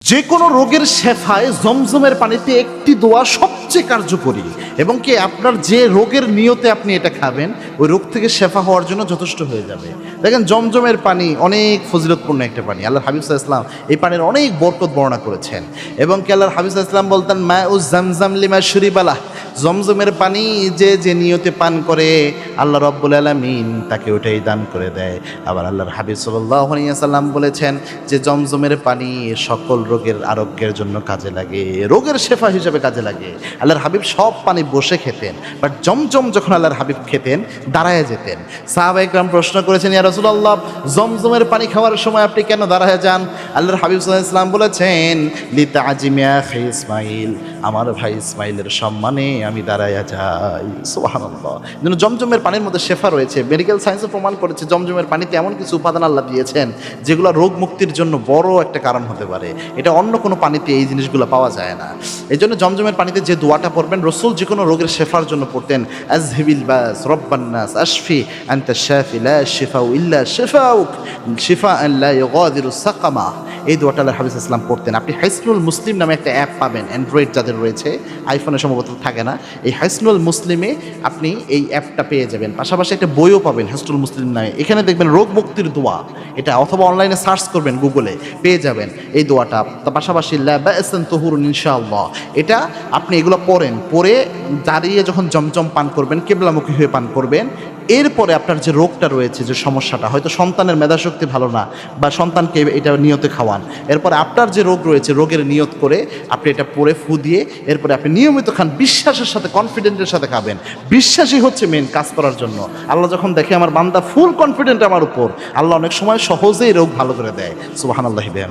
যে কোনো রোগের শেফায় জমজমের পানিতে একটি দোয়া সবচেয়ে কার্যকরী, এবং কি আপনার যে রোগের নিয়তে আপনি এটা খাবেন ওই রোগ থেকে শেফা হওয়ার জন্য যথেষ্ট হয়ে যাবে। দেখেন জমজমের পানি অনেক ফজিলতপূর্ণ একটা পানি। আল্লাহর হাবিব সাল্লাল্লাহু আলাইহি ওয়াসাল্লাম এই পানির অনেক বরকত বর্ণনা করেছেন, এবং কি আল্লাহর হাবিব সাল্লাল্লাহু আলাইহি ওয়াসাল্লাম বলতেন মা উজ জামজাম লিমা শুরিবালাহ, জমজমের পানি যে যে নিয়তে পান করে আল্লাহ রাব্বুল আলামিন তাকে ওটাই দান করে দেয়। আবার আল্লাহর হাবিব সাল্লাল্লাহু আলাইহি ওয়াসাল্লাম বলেছেন যে জমজমের পানি সকল রোগের আরোগ্যের জন্য কাজে লাগে, রোগের শেফা হিসেবে কাজে লাগে। আল্লাহর হাবিব সব পানি বসে খেতেন, বাট জমজম যখন আল্লাহর হাবিব খেতেন দাঁড়ায় যেতেন। সাহাবায়ে কেরাম প্রশ্ন করেছেন, ইয়া রাসূলুল্লাহ জমজমের পানি খাওয়ার সময় আপনি কেন দাঁড়ায় যান? আল্লাহর হাবিব সাল্লাল্লাহু আলাইহি ওয়াসাল্লাম বলেছেন লিতাআজিমি আখি ইসমাইল, আমার ভাই ইসমাইলের সম্মানে আমি দাঁড়ায়া যাই। সুবহানাল্লাহ। যেন জমজমের পানির মধ্যে শেফা রয়েছে। মেডিকেল সায়েন্সে প্রমাণ করেছে জমজমের পানিতে এমন কিছু উপাদান আল্লাহ দিয়েছেন যেগুলো রোগ মুক্তির জন্য বড় একটা কারণ হতে পারে। এটা অন্য কোনো পানিতে এই জিনিসগুলো পাওয়া যায় না। এই জন্য জমজমের পানিতে যে দোয়াটা পড়বেন রাসূল যে কোনো রোগের শেফার জন্য পড়তেন, আযহিবিল বাস রব্বান নাস আশফি আনতা শাফি লা শিফাউ ইল্লা শিফাউক শিফাআন লা ইউগাদিরু সাকামা। এই দোয়াটা আল্লাহর হাবিব সাল্লাল্লাহু আলাইহি ওয়াসাল্লাম পড়তেন। আপনি হাইসনুল মুসলিম নামে একটা অ্যাপ পাবেন, অ্যান্ড্রয়েড যাদের রয়েছে, আইফোনে সম্ভবত থাকে না। এই হাইসনুল মুসলিমে আপনি এই অ্যাপটা পেয়ে যাবেন, পাশাপাশি একটা বইও পাবেন হাইসনুল মুসলিম নামে। এখানে দেখবেন রোগ মুক্তির দোয়া, এটা অথবা অনলাইনে সার্চ করবেন গুগলে পেয়ে যাবেন এই দোয়াটা। তার পাশাপাশি লা বা'সান তুহুরুন ইনশাআল্লাহ, এটা আপনি এগুলো পড়েন, পড়ে দাঁড়িয়ে যখন জমজম পান করবেন কিবলামুখী হয়ে পান করবেন। এরপরে আপনার যে রোগটা রয়েছে, যে সমস্যাটা, হয়তো সন্তানের মেধাশক্তি ভালো না বা সন্তানকে এটা নিয়তে খাওয়ান, এরপরে আপনার যে রোগ রয়েছে রোগের নিয়ত করে আপনি এটা পরে ফু দিয়ে এরপরে আপনি নিয়মিত খান, বিশ্বাসের সাথে কনফিডেন্টের সাথে খাবেন। বিশ্বাসই হচ্ছে মেন কাজ করার জন্য। আল্লাহ যখন দেখে আমার বান্দা ফুল কনফিডেন্ট আমার উপর, আল্লাহ অনেক সময় সহজেই রোগ ভালো করে দেয়। সুবহানাল্লাহি বিহামদিহি।